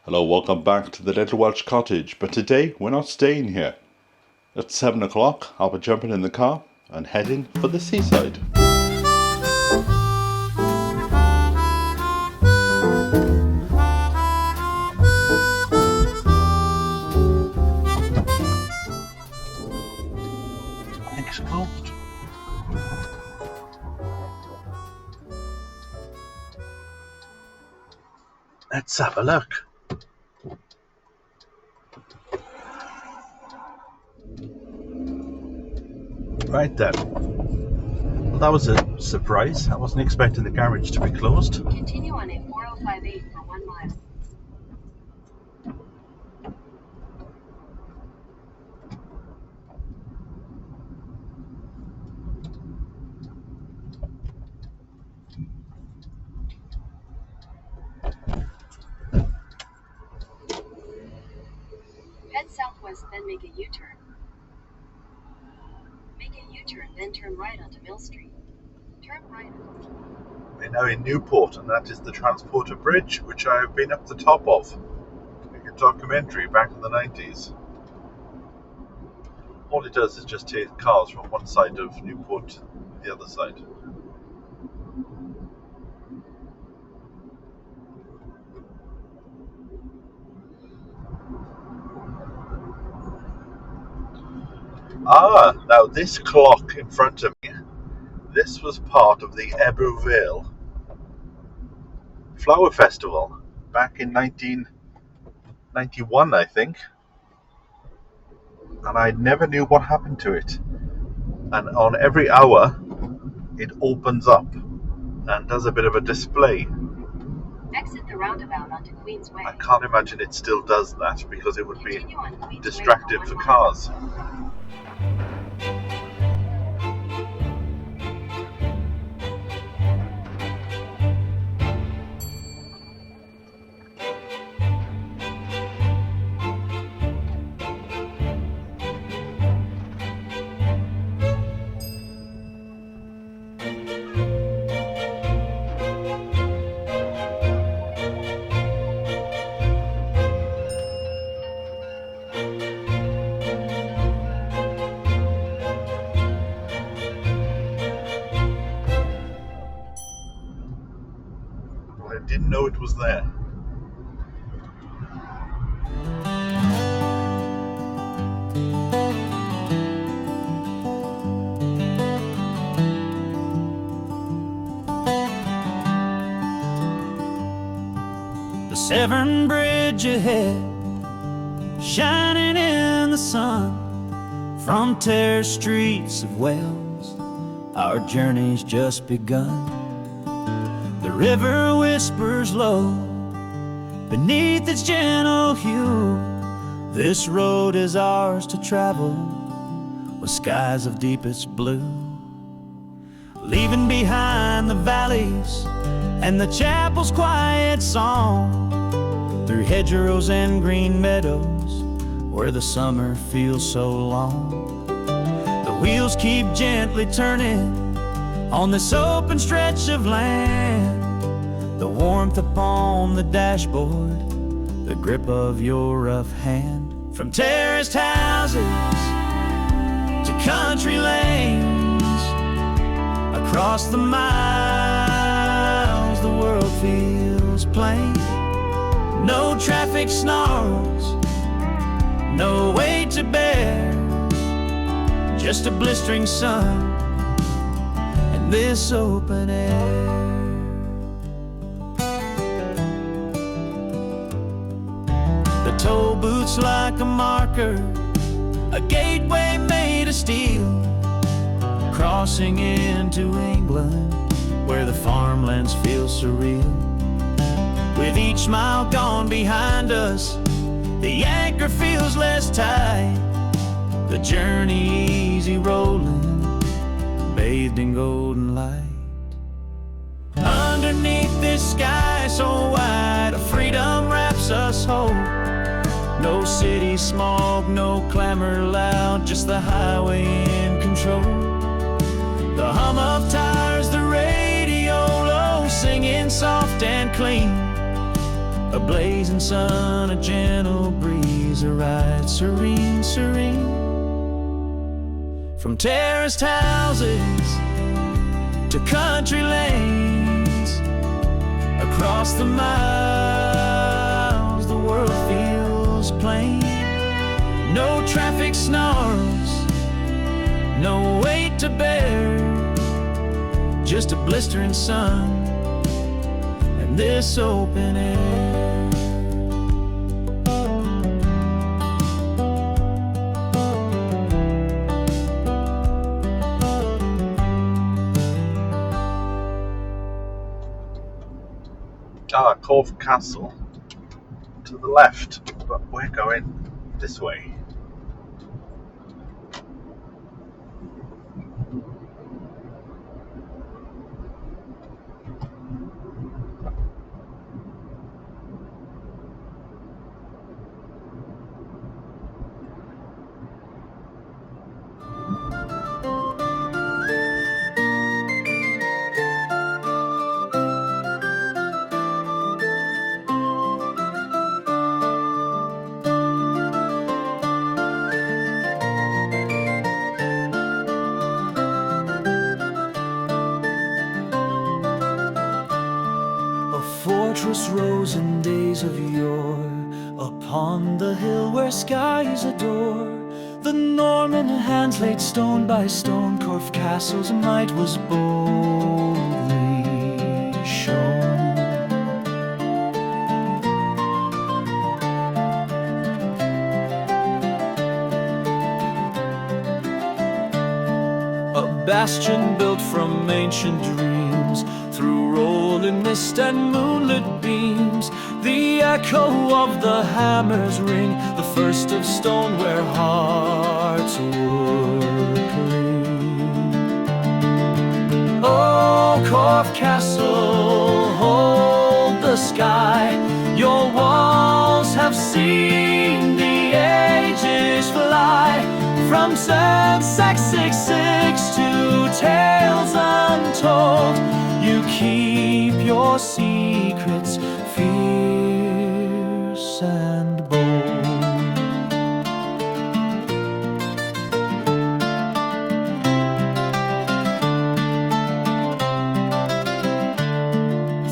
Hello, welcome back to the Little Welsh Cottage, but today we're not staying here. At 7 o'clock, I'll be jumping in the car and heading for the seaside. I think it's closed. Let's have a look. Right then. Well, that was a surprise. I wasn't expecting the garage to be closed. Continue on A4058 for 1 mile. Head southwest, then make a U-turn. Make a U-turn, then turn right onto Mill Street. Turn right. We're now in Newport, and that is the Transporter Bridge, which I have been up the top of. Like a documentary back in the 90s. All it does is just take cars from one side of Newport to the other side. Now this clock in front of me, this was part of the Ebervale Flower Festival back in 1991, I think. And I never knew what happened to it. And on every hour, it opens up and does a bit of a display. Exit the roundabout onto Queens Way. I can't imagine it still does that because it would be Continue on Queens Way distracted for 1 mile. cars. I didn't know it was there. The Severn Bridge ahead, shining in the sun. From terraced streets of Wales, our journey's just begun. The river whispers low beneath its gentle hue. This road is ours to travel with skies of deepest blue. Leaving behind the valleys and the chapel's quiet song, through hedgerows and green meadows where the summer feels so long. The wheels keep gently turning on this open stretch of land. The warmth upon the dashboard, the grip of your rough hand. From terraced houses to country lanes, across the miles the world feels plain. No traffic snarls, no weight to bear, just a blistering sun and this open air. The toll booth's like a marker, a gateway made of steel, crossing into England where the farmlands feel surreal. With each mile gone behind us, the anchor feels less tight, the journey easy rolling, bathed in golden light. Underneath this sky so wide, freedom wraps us whole. No city smog, no clamor loud, just the highway in control. The hum of tires, the radio low, singing soft and clean. A blazing sun, a gentle breeze, a ride serene, serene. From terraced houses to country lanes, across the miles, the world feels plain. No traffic snarls, no weight to bear, just a blistering sun and this open air. Corfe Castle to the left, but we're going this way. Fortress rose in days of yore, upon the hill where skies adore. The Norman hands laid stone by stone, Corfe Castle's might was boldly shown. A bastion built from ancient dreams, through rolling mist and moonlit beams, the echo of the hammer's ring, the first of stone where hearts were clean. Oh, Corfe Castle, hold the sky, your walls have seen the ages fly, from 666 to tales untold. You keep your secrets fierce and bold.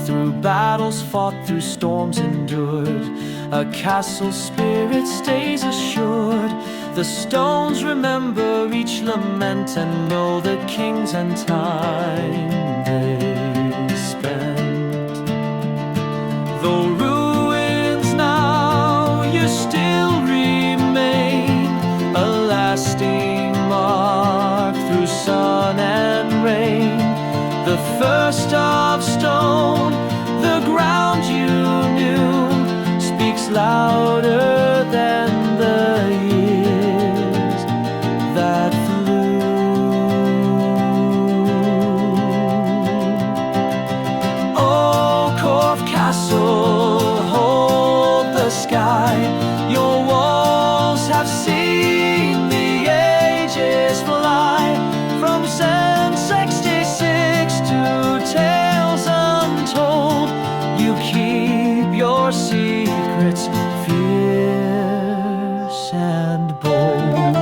Through battles fought, through storms endured, a castle spirit stays assured. The stones remember each lament and know the kings and time they spent. Though ruins now, you still remain a lasting mark through sun and rain. The first of stone, the ground you knew, speaks louder than the years that flew. Oh, Corfe Castle, hold the sky, your walls have seen the ages fly, from 1066 to tales untold. You keep your secrets fierce and bold.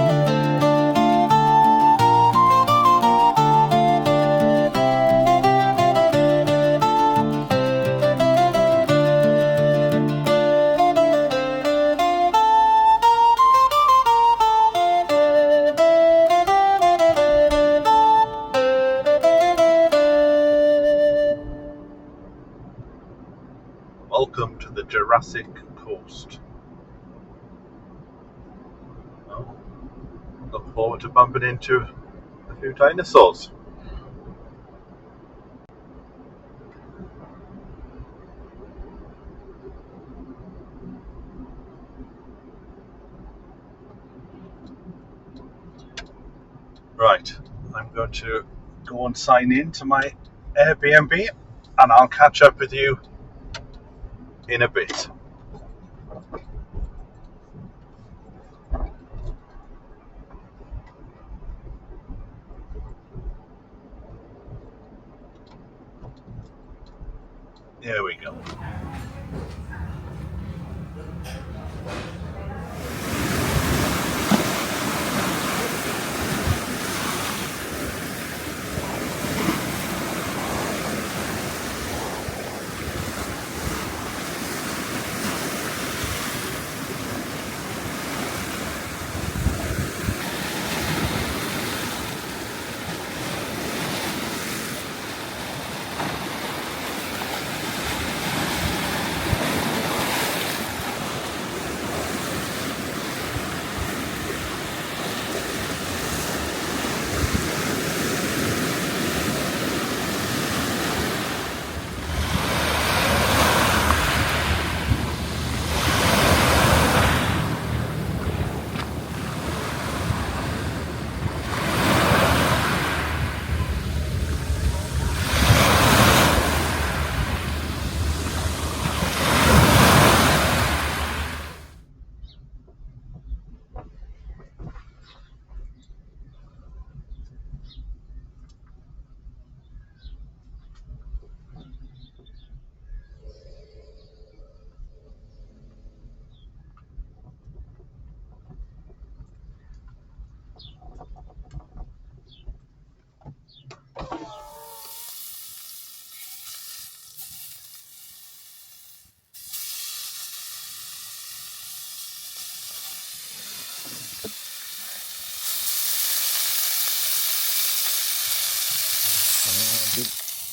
Welcome to the Jurassic Coast. Oh, look forward to bumping into a few dinosaurs. Right, I'm going to go and sign in to my Airbnb and I'll catch up with you in a bit. There we go.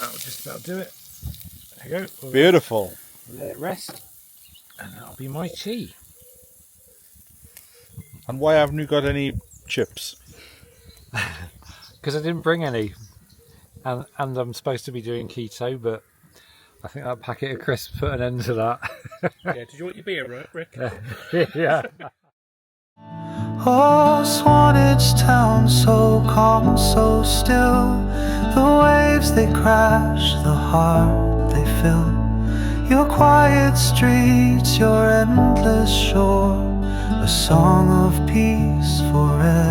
That'll just about do it. There you go. We'll Beautiful. let it rest, and that'll be my tea. And why haven't you got any chips? Because I didn't bring any, and I'm supposed to be doing keto, but I think that packet of crisps put an end to that. Yeah, did you want your beer, Rick? Yeah. Oh, Swanage town, so calm, so still. The waves they crash, the heart they fill. Your quiet streets, your endless shore, a song of peace forevermore.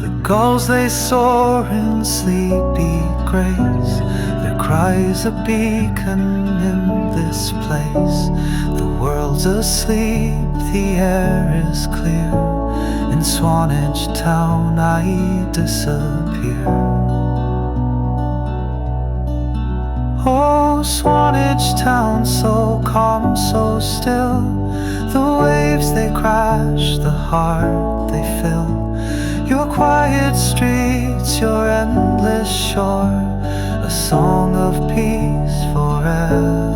The gulls they soar in sleepy grace, their cries a beacon in this place. The world's asleep, the air is clear. In Swanage town I disappear. Oh, Swanage town, so calm, so still. The waves they crash, the heart they fill. Your quiet streets, your endless shore, a song of peace forevermore.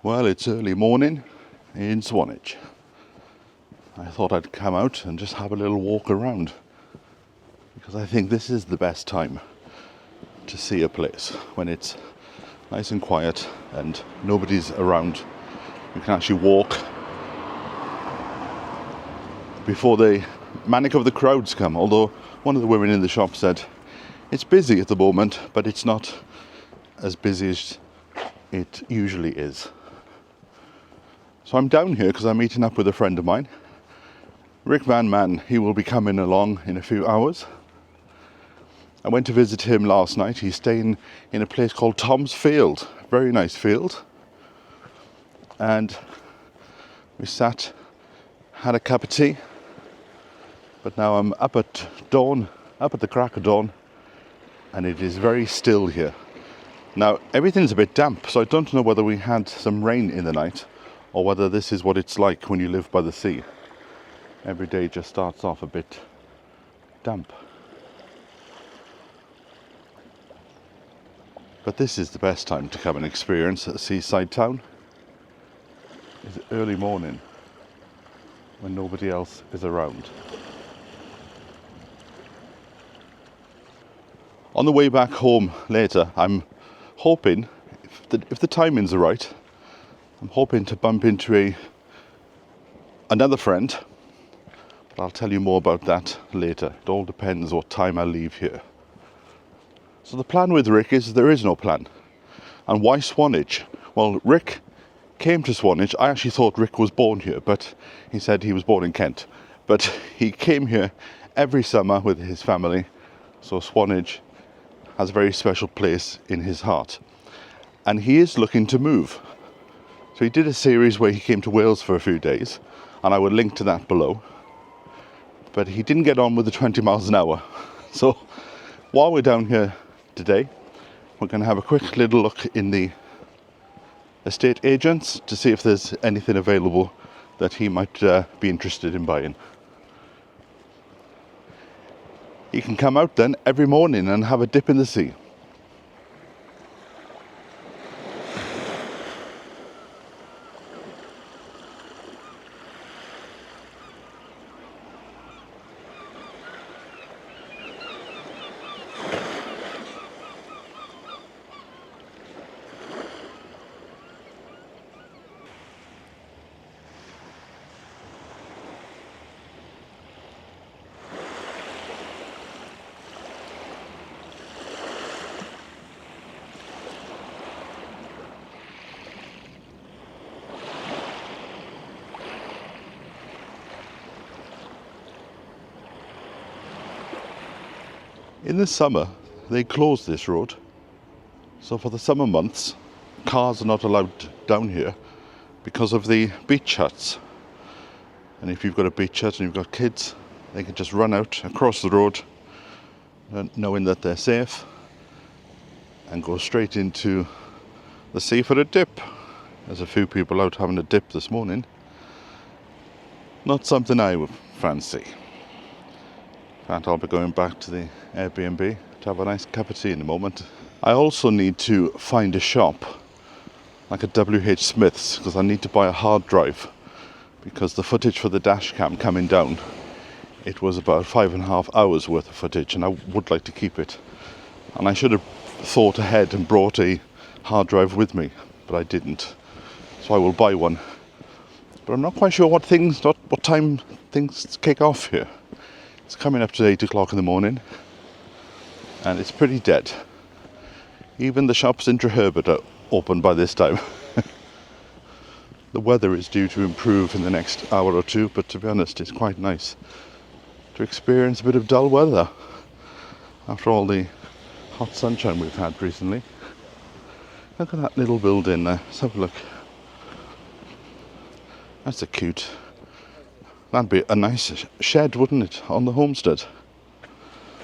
Well, it's early morning in Swanage. I thought I'd come out and just have a little walk around, because I think this is the best time to see a place, when it's nice and quiet and nobody's around. You can actually walk before the manic of the crowds come, although one of the women in the shop said it's busy at the moment, but it's not as busy as it usually is. So I'm down here because I'm meeting up with a friend of mine, Rick Van Man. He will be coming along in a few hours. I went to visit him last night. He's staying in a place called Tom's Field, very nice field. And we sat, had a cup of tea, but now I'm up at dawn, up at the crack of dawn, and it is very still here. Now everything's a bit damp, so I don't know whether we had some rain in the night, or whether this is what it's like when you live by the sea. Every day just starts off a bit damp. But this is the best time to come and experience a seaside town. It's early morning when nobody else is around. On the way back home later, I'm hoping, if the timings are right, I'm hoping to bump into another friend, but I'll tell you more about that later. It all depends what time I leave here. So the plan with Rick is there is no plan. And why Swanage? Well, Rick came to Swanage. I actually thought Rick was born here, but he said he was born in Kent. But he came here every summer with his family, so Swanage has a very special place in his heart. And he is looking to move. So he did a series where he came to Wales for a few days, and I will link to that below. But he didn't get on with the 20 miles an hour. So while we're down here today, we're going to have a quick little look in the estate agents to see if there's anything available that he might be interested in buying. He can come out then every morning and have a dip in the sea. In the summer, they close this road. So for the summer months, cars are not allowed down here because of the beach huts. And if you've got a beach hut and you've got kids, they can just run out across the road, knowing that they're safe, and go straight into the sea for a dip. There's a few people out having a dip this morning. Not something I would fancy. In fact, I'll be going back to the Airbnb to have a nice cup of tea in a moment. I also need to find a shop, like a WH Smith's, because I need to buy a hard drive, because the footage for the dash cam coming down, it was about 5.5 hours worth of footage, and I would like to keep it. And I should have thought ahead and brought a hard drive with me, but I didn't. So I will buy one. But I'm not quite sure what time things kick off here. It's coming up to 8 o'clock in the morning, and it's pretty dead. Even the shops in Treherbert are open by this time. The weather is due to improve in the next hour or two, but to be honest, it's quite nice to experience a bit of dull weather after all the hot sunshine we've had recently. Look at that little building there. Let's have a look. That's a cute. That'd be a nice shed, wouldn't it, on the homestead?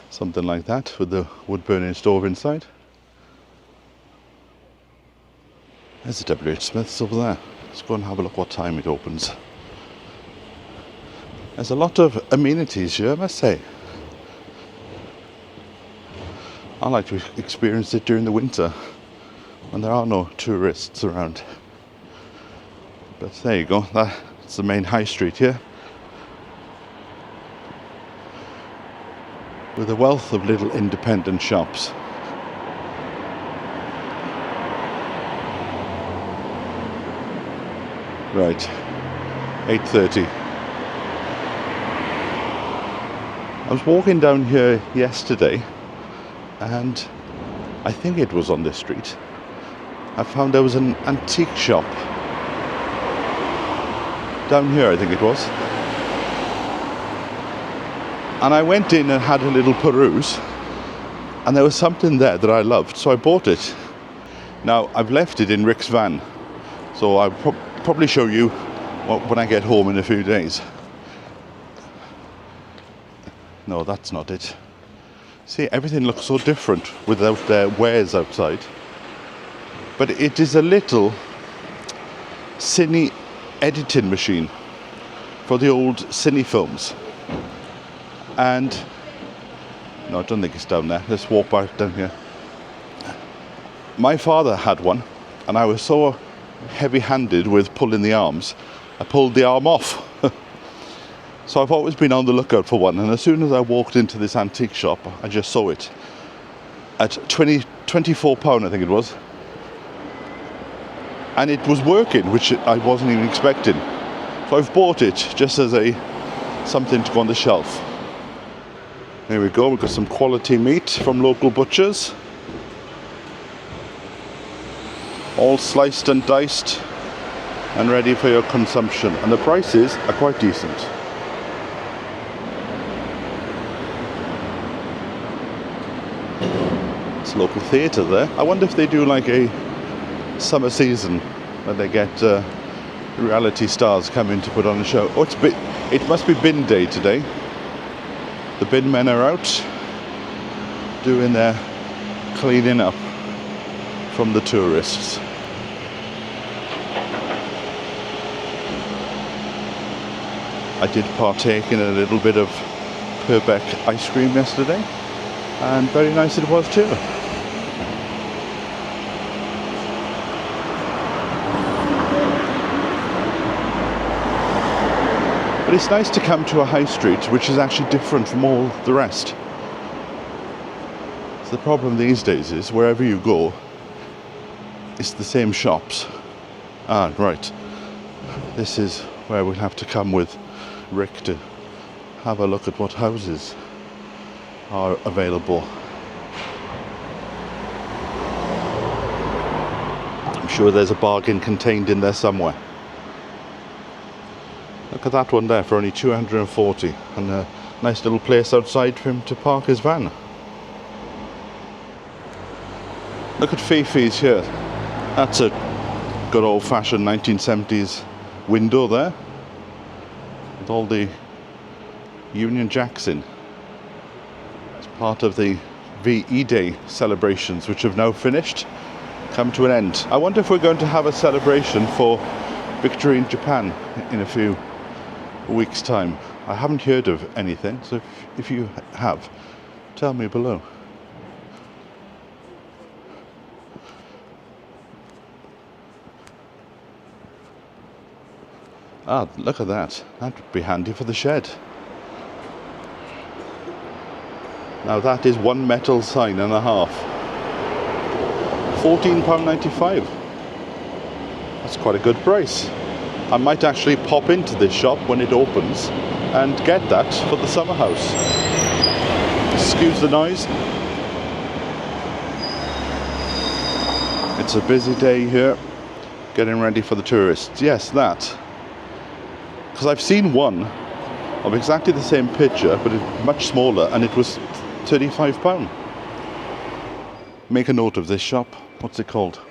Something like that, with the wood-burning stove inside. There's the WH Smith's over there. Let's go and have a look what time it opens. There's a lot of amenities here, I must say. I like to experience it during the winter when there are no tourists around. But there you go, that's the main high street here, with a wealth of little independent shops. Right, 8:30. I was walking down here yesterday, and I think it was on this street. I found there was an antique shop down here, I think it was. And I went in and had a little peruse, and there was something there that I loved, so I bought it. Now, I've left it in Rick's van, so I'll probably show you when I get home in a few days. No, that's not it. See, everything looks so different without their wares outside. But it is a little cine editing machine for the old cine films. And no, I don't think it's down there. Let's walk back down here. My father had one, and I was so heavy-handed with pulling the arms, I pulled the arm off. So I've always been on the lookout for one, and as soon as I walked into this antique shop, I just saw it at £24, I think it was. And it was working, which I wasn't even expecting. So I've bought it just as something to go on the shelf. There we go, we've got some quality meat from local butchers. All sliced and diced and ready for your consumption. And the prices are quite decent. It's a local theatre there. I wonder if they do like a summer season where they get reality stars come in to put on a show. Oh, it must be bin day today. The bin men are out doing their cleaning up from the tourists. I did partake in a little bit of Purbeck ice cream yesterday, and very nice it was too. But it's nice to come to a high street which is actually different from all the rest. So the problem these days is wherever you go, it's the same shops. Ah, right. This is where we'll have to come with Rick to have a look at what houses are available. I'm sure there's a bargain contained in there somewhere. Look at that one there for only 240, and a nice little place outside for him to park his van. Look at Fifi's here. That's a good old-fashioned 1970s window there, with all the Union Jacks in. It's part of the VE Day celebrations, which have now finished, come to an end. I wonder if we're going to have a celebration for victory in Japan in a few weeks' time. I haven't heard of anything, so if you have, tell me below. Ah, look at that. That would be handy for the shed. Now that is one metal sign and a half. £14.95. That's quite a good price. I might actually pop into this shop when it opens and get that for the summer house. Excuse the noise. It's a busy day here, getting ready for the tourists. Yes, that. Because I've seen one of exactly the same picture, but it's much smaller, and it was £35. Make a note of this shop. What's it called?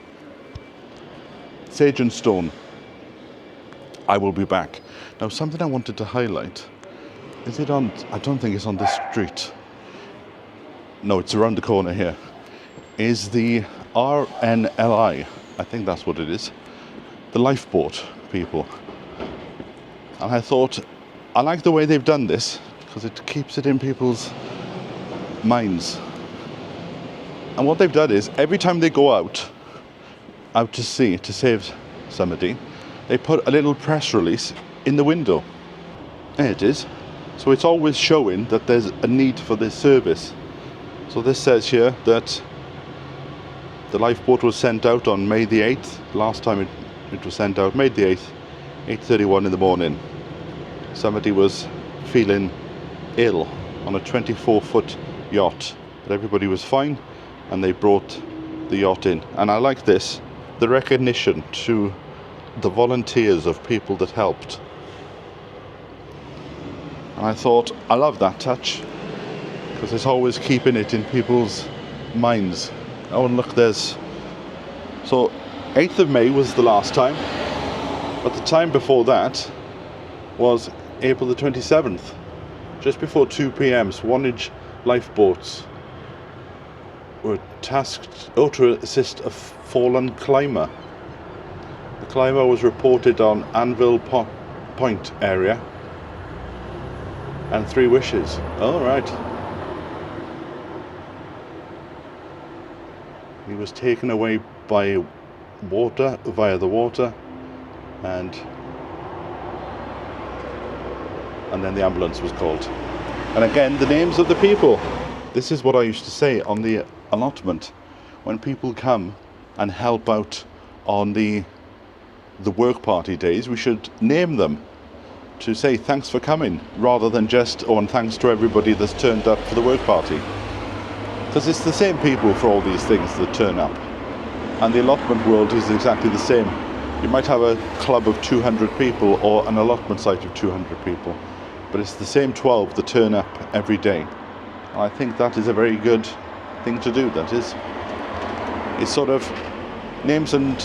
Sage and Stone. I will be back. Now, something I wanted to highlight. Is it on? I don't think it's on this street. No, it's around the corner here. Is the RNLI? I think that's what it is. The lifeboat people. And I thought, I like the way they've done this because it keeps it in people's minds. And what they've done is every time they go out to sea to save somebody, they put a little press release in the window. There it is. So it's always showing that there's a need for this service. So this says here that the lifeboat was sent out on May the 8th. Last time it was sent out, May the 8th, 8:31 in the morning. Somebody was feeling ill on a 24-foot yacht, but everybody was fine, and they brought the yacht in. And I like this, the recognition to the volunteers of people that helped. And I thought, I love that touch, because it's always keeping it in people's minds. Oh, and look, there's... So, 8th of May was the last time, but the time before that was April the 27th. Just before 2 p.m, Swanage lifeboats were tasked to assist a fallen climber. The climber was reported on Anvil Point area, and 3 wishes. All right. He was taken away by water, via the water, and then the ambulance was called. And again, the names of the people. This is what I used to say on the allotment. When people come and help out on the work party days, we should name them to say thanks for coming, rather than just, oh, and thanks to everybody that's turned up for the work party. Because it's the same people for all these things that turn up. And the allotment world is exactly the same. You might have a club of 200 people or an allotment site of 200 people, but it's the same 12 that turn up every day. And I think that is a very good thing to do, that is. It sort of names and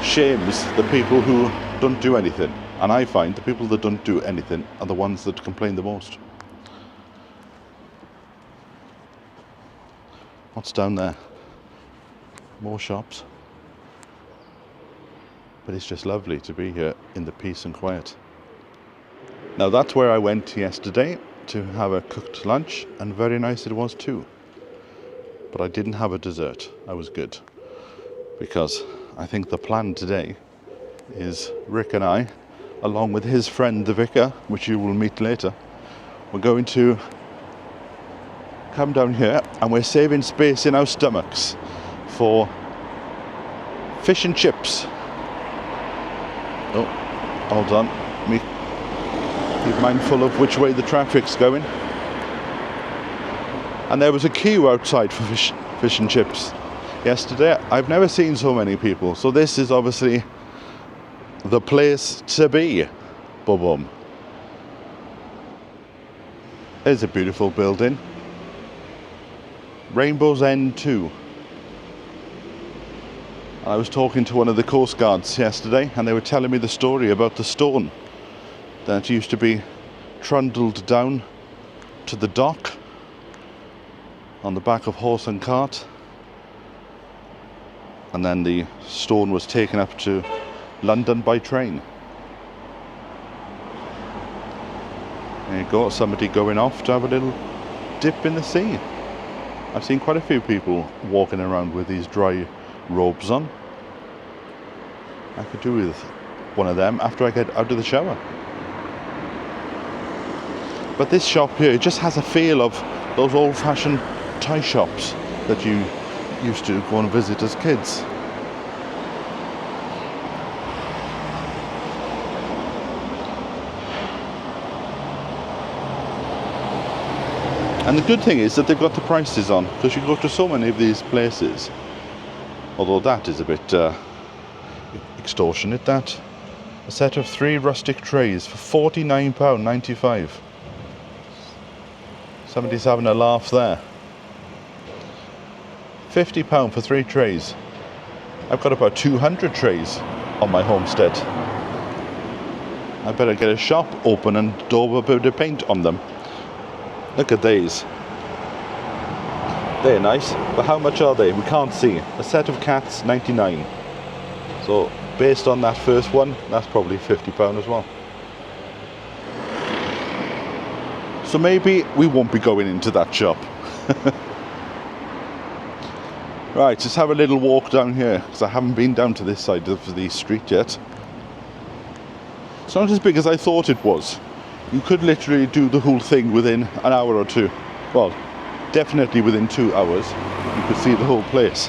shames the people who don't do anything. And I find the people that don't do anything are the ones that complain the most. What's down there? More shops. But it's just lovely to be here in the peace and quiet. Now that's where I went yesterday to have a cooked lunch, and very nice it was too. But I didn't have a dessert. I was good. Because I think the plan today is Rick and I, along with his friend the vicar, which you will meet later, we're going to come down here, and we're saving space in our stomachs for fish and chips. Oh, hold on. Be mindful of which way the traffic's going. And there was a queue outside for fish and chips yesterday. I've never seen so many people. So this is obviously the place to be. Boom. There's a beautiful building. Rainbow's End 2. I was talking to one of the Coast Guards yesterday, and they were telling me the story about the stone that used to be trundled down to the dock on the back of horse and cart, and then the stone was taken up to London by train. There you go, somebody going off to have a little dip in the sea. I've seen quite a few people walking around with these dry robes on. I could do with one of them after I get out of the shower. But this shop here, it just has a feel of those old-fashioned toy shops that you used to go and visit as kids. And the good thing is that they've got the prices on, because you go to so many of these places, although that is a bit extortionate, that. A set of 3 rustic trays for £49.95. Somebody's having a laugh there. £50 for 3 trays. I've got about 200 trays on my homestead. I better get a shop open and daub a bit of paint on them. Look at these. They're nice, but how much are they? We can't see. A set of cats, 99. So based on that first one, that's probably £50 as well. So maybe we won't be going into that shop. Right, let's have a little walk down here, because I haven't been down to this side of the street yet. It's not as big as I thought it was. You could literally do the whole thing within an hour or two. Well, definitely within 2 hours. You could see the whole place.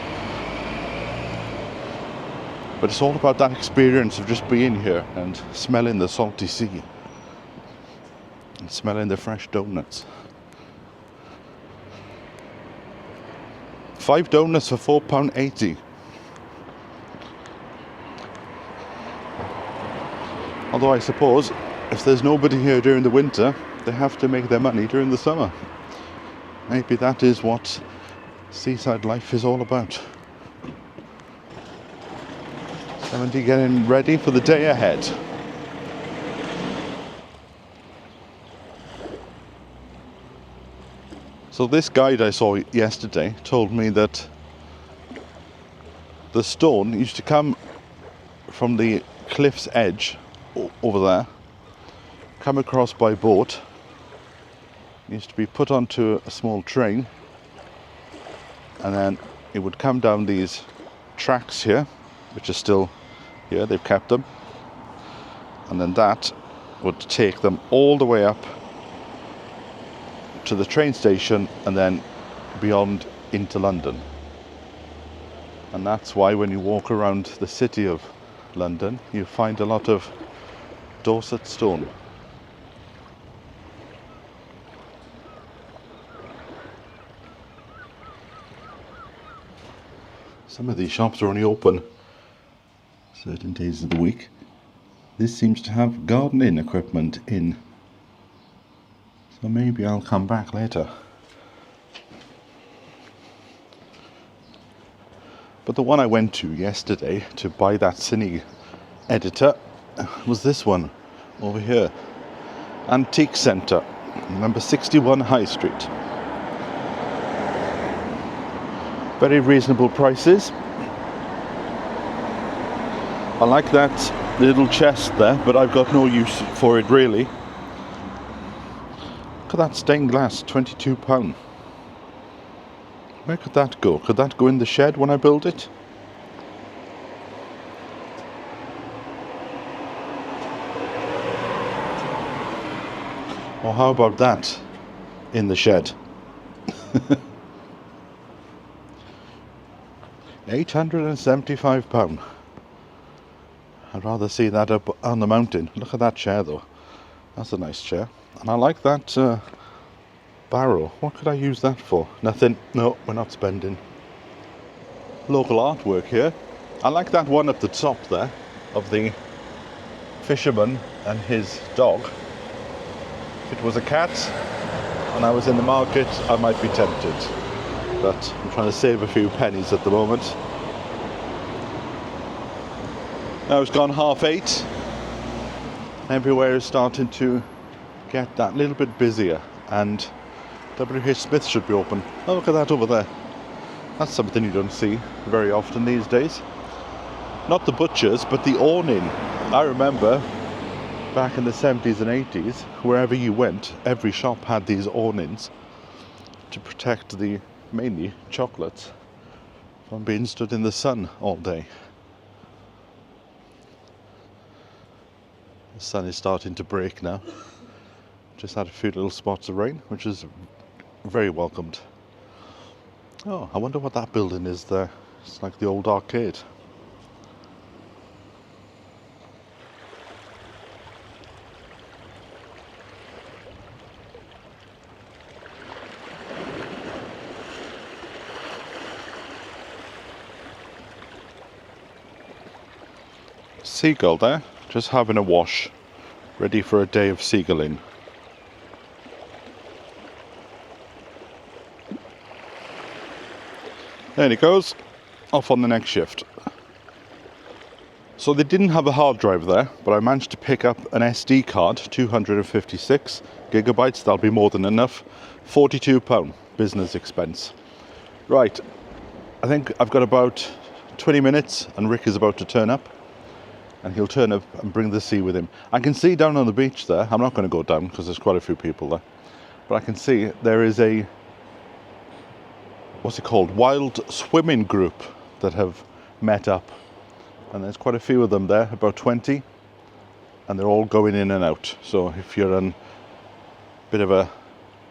But it's all about that experience of just being here and smelling the salty sea. And smelling the fresh donuts. 5 donuts for £4.80. Although I suppose if there's nobody here during the winter, they have to make their money during the summer. Maybe that is what seaside life is all about. Somebody getting ready for the day ahead. So this guide I saw yesterday told me that the stone used to come from the cliff's edge over there, come across by boat, used to be put onto a small train, and then it would come down these tracks here, which are still here, they've kept them, and then that would take them all the way up to the train station and then beyond into London. And that's why when you walk around the city of London, you find a lot of Dorset stone. Some of these shops are only open certain days of the week. This seems to have gardening equipment in, so maybe I'll come back later. But the one I went to yesterday to buy that cine editor was this one over here, Antique Centre, number 61 High Street. Very reasonable prices. I like that little chest there, but I've got no use for it really. Look at that stained glass, £22. Where could that go? Could that go in the shed when I build it? Or how about that in the shed? £875. I'd rather see that up on the mountain. Look at that chair though. That's a nice chair. And I like that barrow. What could I use that for? Nothing. No, we're not spending. Local artwork here. I like that one at the top there of the fisherman and his dog. If it was a cat and I was in the market, I might be tempted. But I'm trying to save a few pennies at the moment. Now it's gone 8:30. Everywhere is starting to get that little bit busier, and WH Smith should be open. Oh, look at that over there. That's something you don't see very often these days. Not the butchers, but the awning. I remember back in the 70s and 80s, wherever you went, every shop had these awnings to protect the, mainly, chocolates from being stood in the sun all day. The sun is starting to break now. Just had a few little spots of rain, which is very welcomed. Oh, I wonder what that building is there. It's like the old arcade. Seagull there, just having a wash, ready for a day of seagulling. There he goes, off on the next shift. So they didn't have a hard drive there, but I managed to pick up an SD card, 256 gigabytes, that'll be more than enough. £42, business expense. Right, I think I've got about 20 minutes and Rick is about to turn up. And he'll turn up and bring the sea with him. I can see down on the beach there, I'm not going to go down because there's quite a few people there, but I can see there is a, what's it called, wild swimming group that have met up. And there's quite a few of them there, about 20, and they're all going in and out. So if you're a bit of a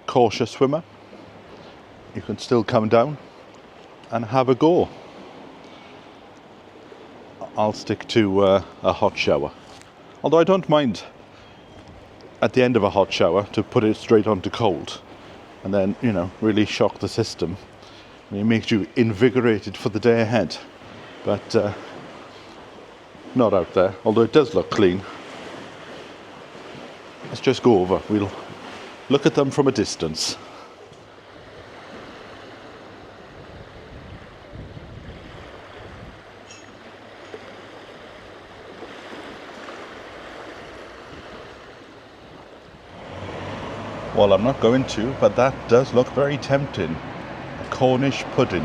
cautious swimmer, you can still come down and have a go. I'll stick to a hot shower. Although I don't mind at the end of a hot shower to put it straight onto cold and then, you know, really shock the system. It makes you invigorated for the day ahead. But not out there, although it does look clean. Let's just go over. We'll look at them from a distance. Well, I'm not going to, but that does look very tempting. A Cornish pudding.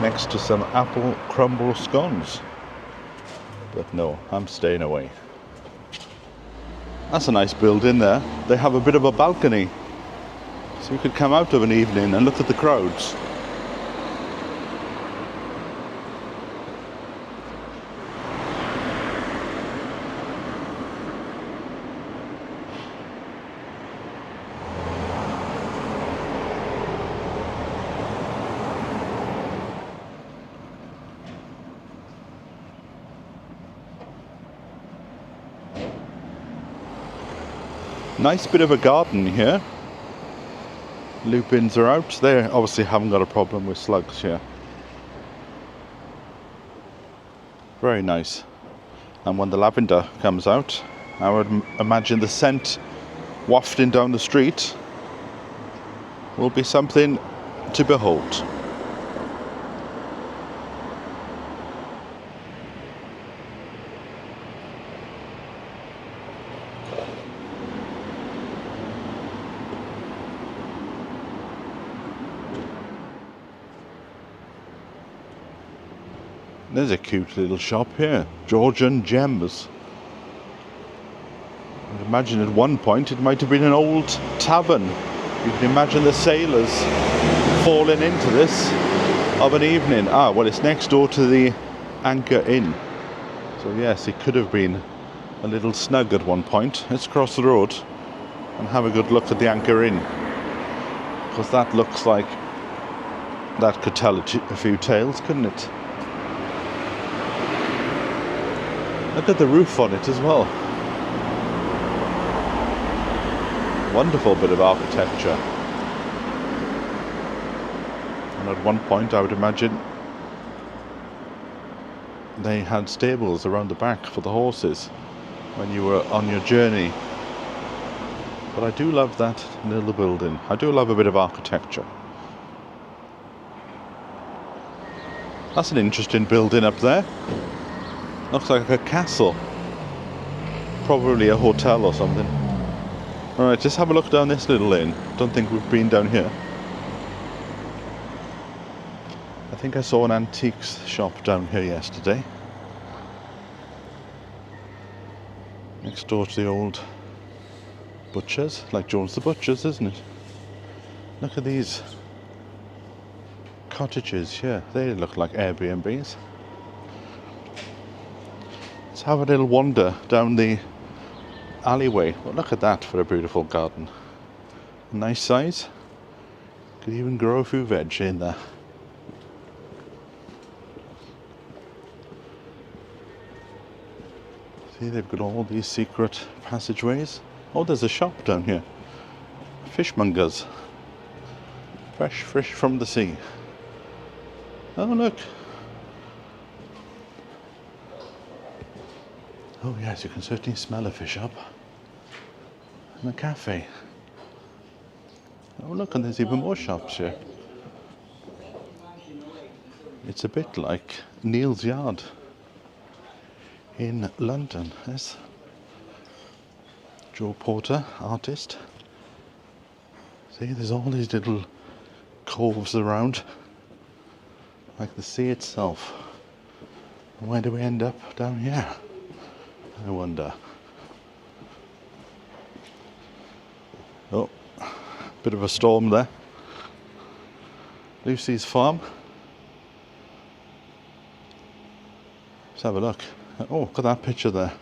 Next to some apple crumble scones. But no, I'm staying away. That's a nice building there. They have a bit of a balcony. So you could come out of an evening and look at the crowds. Nice bit of a garden here. Lupins are out. They obviously haven't got a problem with slugs here. Very nice. And when the lavender comes out, I would imagine the scent wafting down the street will be something to behold. There's a cute little shop here, Georgian Gems. I'd imagine at one point it might have been an old tavern. You can imagine the sailors falling into this of an evening. Ah, well, it's next door to the Anchor Inn. So yes, it could have been a little snug at one point. Let's cross the road and have a good look at the Anchor Inn. Because that looks like that could tell a few tales, couldn't it? Look at the roof on it as well. Wonderful bit of architecture. And at one point I would imagine they had stables around the back for the horses when you were on your journey. But I do love that little building. I do love a bit of architecture. That's an interesting building up there. Looks like a castle. Probably a hotel or something. Alright, just have a look down this little lane. Don't think we've been down here. I think I saw an antiques shop down here yesterday. Next door to the old butchers, like Jones the Butcher's, isn't it? Look at these cottages here. They look like Airbnbs. Let's have a little wander down the alleyway. Well, look at that for a beautiful garden. Nice size. Could even grow a few veg in there. See, they've got all these secret passageways. Oh, there's a shop down here. Fishmongers. Fresh fish from the sea. Oh, look. Oh, yes, you can certainly smell a fish up. And a cafe. Oh, look, and there's even more shops here. It's a bit like Neil's Yard in London. Yes. Joe Porter, artist. See, there's all these little coves around, like the sea itself. Where do we end up? Down here, I wonder. Oh, bit of a storm there. Lucy's farm. Let's have a look. Oh, look at that picture there.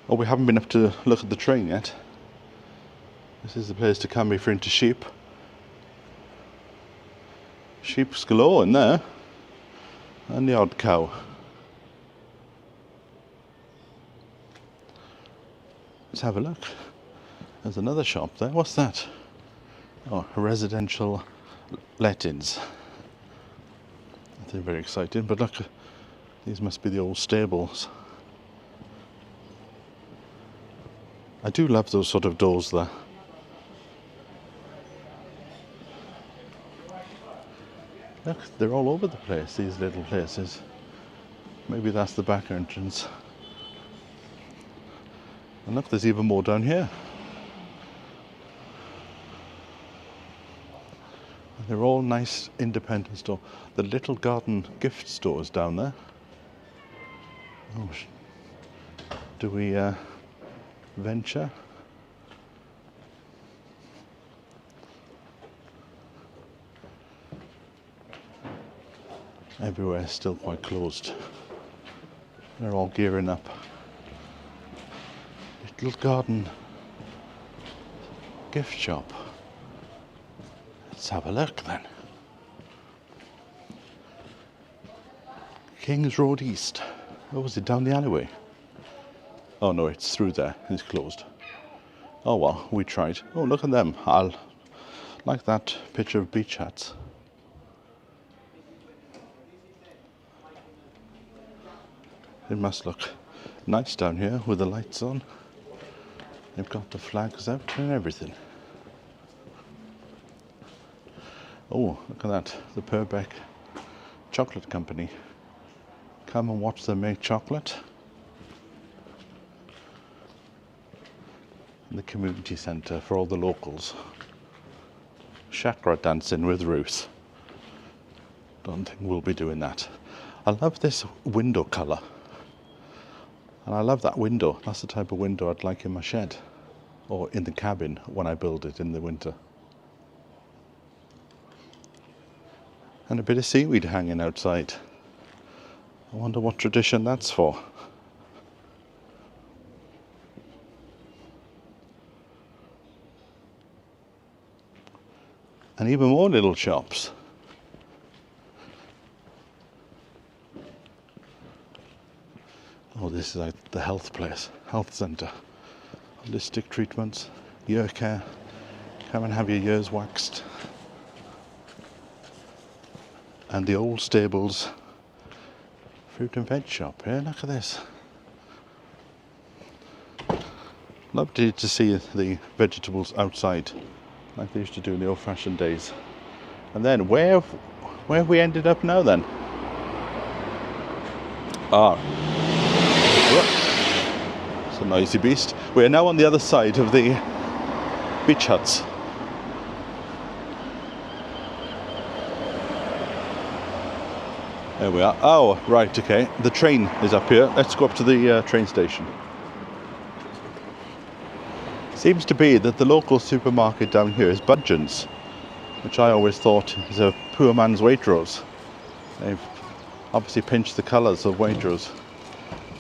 Oh, we haven't been up to look at the train yet. This is the place to come if you're into sheep. Sheep's galore in there. And the odd cow. Let's have a look. There's another shop there. What's that? Oh, residential lettings. Nothing very exciting, but look, these must be the old stables. I do love those sort of doors there. Look, they're all over the place, these little places. Maybe that's the back entrance. And look, there's even more down here. They're all nice independent stores. The little garden gift stores down there. Oh, do we venture? Everywhere is still quite closed. They're all gearing up. Little garden gift shop. Let's have a look then. Kings Road East. Oh, was it down the alleyway? Oh no, it's through there. It's closed. Oh well, we tried. Oh, look at them. I'll like that picture of beach hats. It must look nice down here with the lights on. They've got the flags out and everything. Oh, look at that. The Purbeck Chocolate Company. Come and watch them make chocolate. The community centre for all the locals. Chakra dancing with Ruth. Don't think we'll be doing that. I love this window colour. And I love that window. That's the type of window I'd like in my shed. Or in the cabin when I build it in the winter. And a bit of seaweed hanging outside. I wonder what tradition that's for. And even more little shops. Oh, this is like the health place, health centre. Holistic treatments, ear care. Come and have your ears waxed. And the old stables fruit and veg shop. Yeah, look at this. Lovely to see the vegetables outside, like they used to do in the old-fashioned days. And then where have we ended up now then? Ah. It's a noisy beast. We are now on the other side of the beach huts. There we are. Oh, right, okay. The train is up here. Let's go up to the train station. Seems to be that the local supermarket down here is Budgeon's, which I always thought is a poor man's Waitrose. They've obviously pinched the colours of Waitrose.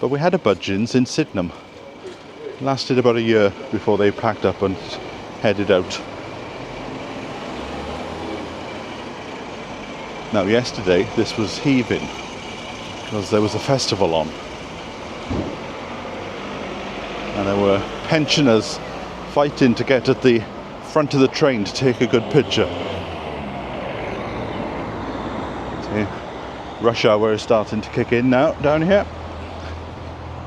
But we had a Budgeon's in Sydenham. It lasted about a year before they packed up and headed out. Now yesterday this was heaving because there was a festival on. And there were pensioners fighting to get at the front of the train to take a good picture. See, rush hour is starting to kick in now down here.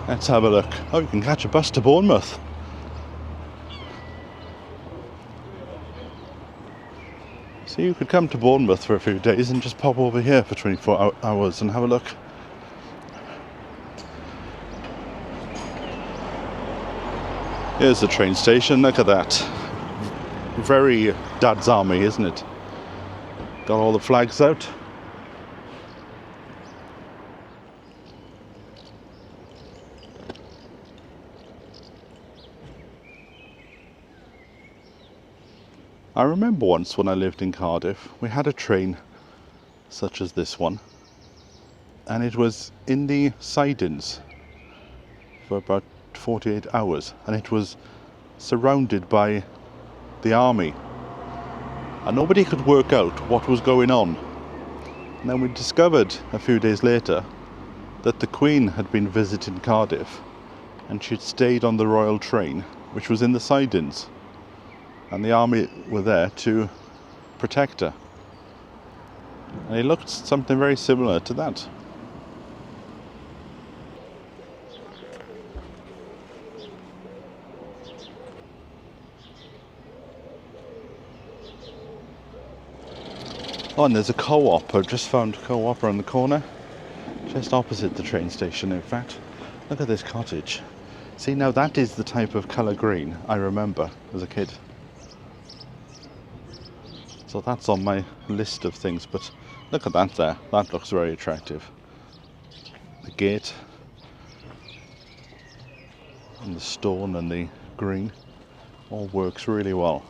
Let's have a look. Oh, you can catch a bus to Bournemouth. So you could come to Bournemouth for a few days and just pop over here for 24 hours and have a look. Here's the train station, look at that. Very Dad's Army, isn't it? Got all the flags out. I remember once when I lived in Cardiff, we had a train such as this one, and it was in the sidings for about 48 hours, and it was surrounded by the army, and nobody could work out what was going on. And then we discovered a few days later that the Queen had been visiting Cardiff, and she'd stayed on the royal train, which was in the sidings. And the army were there to protect her. And it looked something very similar to that. Oh, and there's a co-op. I've just found a co-op around the corner. Just opposite the train station, in fact. Look at this cottage. See, now that is the type of colour green I remember as a kid. So that's on my list of things, but look at that there. That looks very attractive. The gate and the stone and the green all works really well.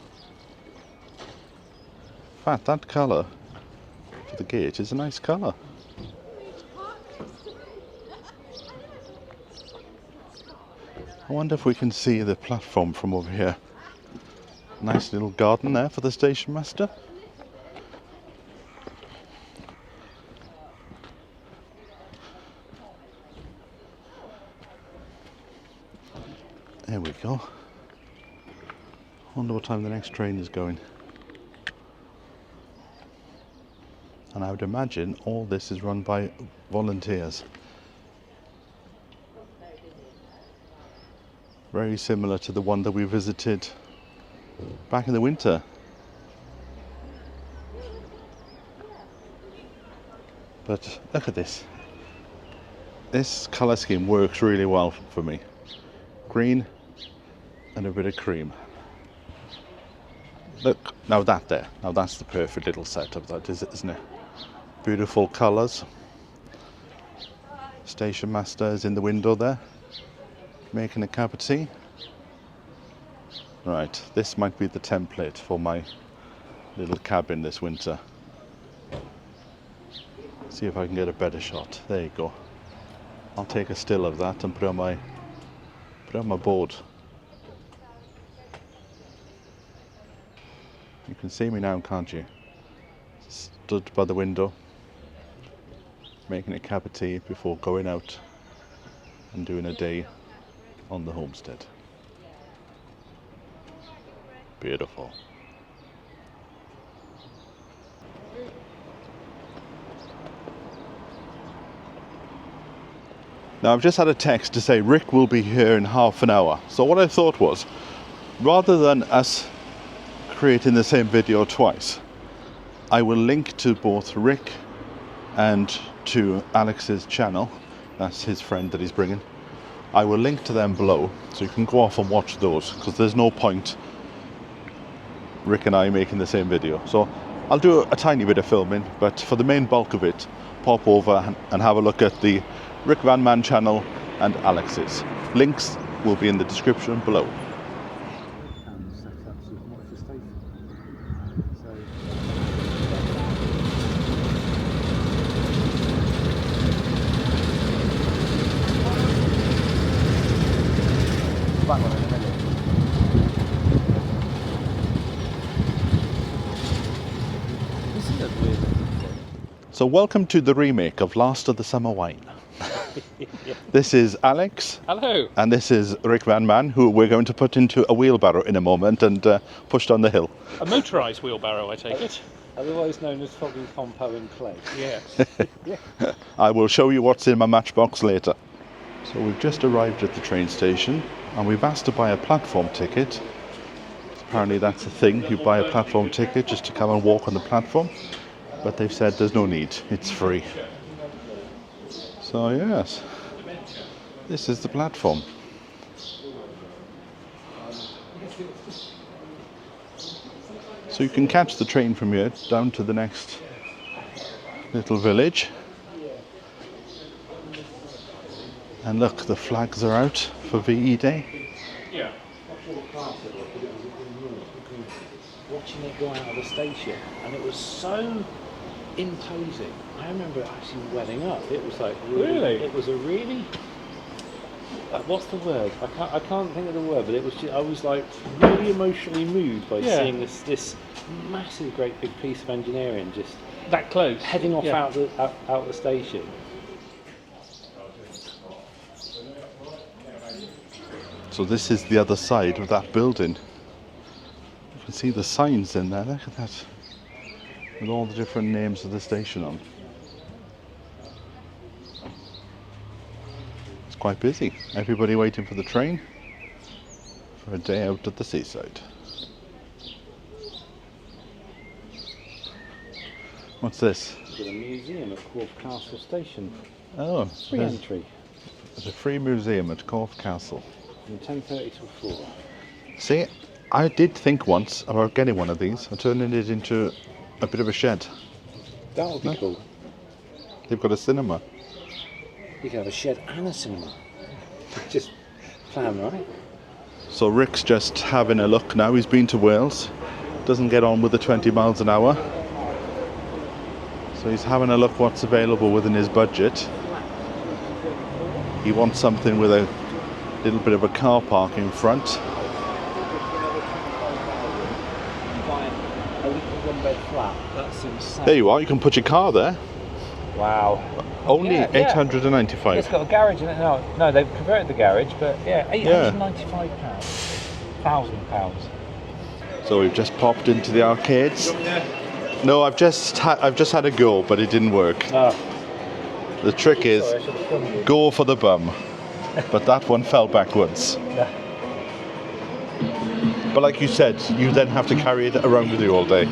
In fact, that colour for the gate is a nice colour. I wonder if we can see the platform from over here. Nice little garden there for the station master. There we go. Wonder what time the next train is going. And I would imagine all this is run by volunteers. Very similar to the one that we visited back in the winter. But look at this. This colour scheme works really well for me. Green and a bit of cream. Look, now that there. Now that's the perfect little setup, that is, isn't it? Beautiful colours. Station master is in the window there, making a cup of tea. Right, this might be the template for my little cabin this winter. See if I can get a better shot. There you go. I'll take a still of that and put it on my board. You can see me now, can't you? Stood by the window, making a cup of tea before going out and doing a day on the homestead. Beautiful. Now I've just had a text to say Rick will be here in half an hour. So what I thought was, rather than us creating the same video twice, I will link to both Rick and to Alex's channel That's his friend that he's bringing. I will link to them below, so you can go off and watch those, because there's no point Rick and I making the same video. So I'll do a tiny bit of filming, but for the main bulk of it, pop over and have a look at the Rick Van Man channel and Alex's. Links will be in the description below. So welcome to the remake of Last of the Summer Wine. This is Alex. Hello. And this is Rick Van Man, who we're going to put into a wheelbarrow in a moment and push down the hill. A motorised wheelbarrow, I take it. Otherwise known as Foggy Compo in clay. Yes. I will show you what's in my matchbox later. So we've just arrived at the train station and we've asked to buy a platform ticket. Apparently that's a thing, you buy a platform ticket just to come and walk on the platform. But they've said there's no need, it's free. So yes, this is the platform. So you can catch the train from here down to the next little village. And look, the flags are out for VE Day. Yeah. Watching it go out of the station, and it was so imposing. I remember it actually welling up. It was like Really? It was a really. What's the word? I can't think of the word, but it was. I was like really emotionally moved by seeing this massive, great big piece of engineering just That close. heading off out the station. So this is the other side of that building. You can see the signs in there, look at that. With all the different names of the station on. It's quite busy. Everybody waiting for the train for a day out at the seaside. What's this? We've got a museum at Corfe Castle station. Oh, Free there's entry. a free museum at Corfe Castle. From 10:30 till 4. See, I did think once about getting one of these and turning it into a bit of a shed. That would be No. cool. They've got a cinema. You could have a shed and a cinema. Just plan, right? So Rick's just having a look now. He's been to Wales. Doesn't get on with the 20 miles an hour. So he's having a look what's available within his budget. He wants something with a little bit of a car park in front. A little one-bed flat. That's insane. There you are. You can put your car there. Wow. Only Yeah, yeah. £895. It's got a garage in it. No, they've converted the garage, but yeah, £895. £1,000. So we've just popped into the arcades. No, I've just had a go, but it didn't work. Oh, The trick is sorry, I should have filmed you. go for the bum, but that one fell backwards. Yeah. But like you said, you then have to carry it around with you all day.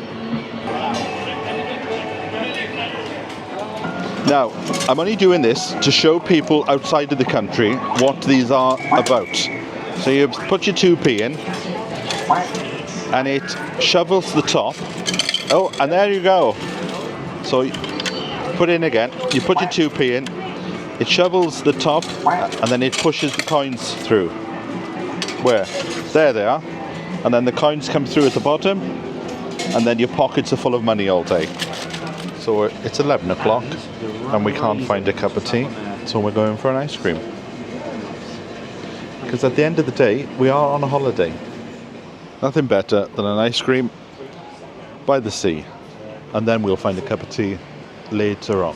Now, I'm only doing this to show people outside of the country what these are about. So you put your 2p in, and it shovels the top. Oh, and there you go. So you put in again, you put your 2p in, it shovels the top, and then it pushes the coins through. Where? There they are. And then the coins come through at the bottom, and then your pockets are full of money all day. So it's 11 o'clock, and we can't find a cup of tea, so we're going for an ice cream. Because at the end of the day, we are on a holiday. Nothing better than an ice cream by the sea, and then we'll find a cup of tea later on.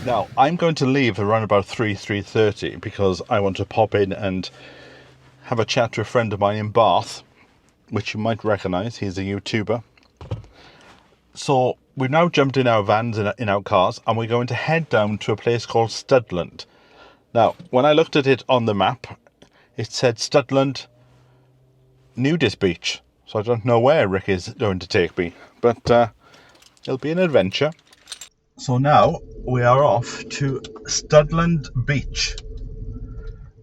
Now, I'm going to leave around about 3:30 because I want to pop in and have a chat to a friend of mine in Bath, which you might recognise. He's a YouTuber. So we've now jumped in our vans, in our cars, and we're going to head down to a place called Studland. Now, when I looked at it on the map, it said Studland Nudist Beach. So I don't know where Rick is going to take me, but it'll be an adventure. So now we are off to Studland Beach.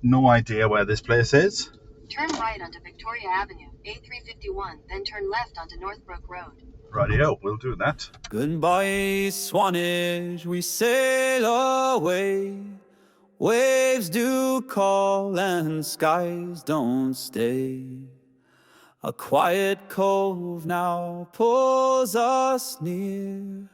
No idea where this place is. Turn right onto Victoria Avenue, A351, then turn left onto Northbrook Road. Rightio, we'll do that. Goodbye, Swanage, we sail away. Waves do call and skies don't stay. A quiet cove now pulls us near.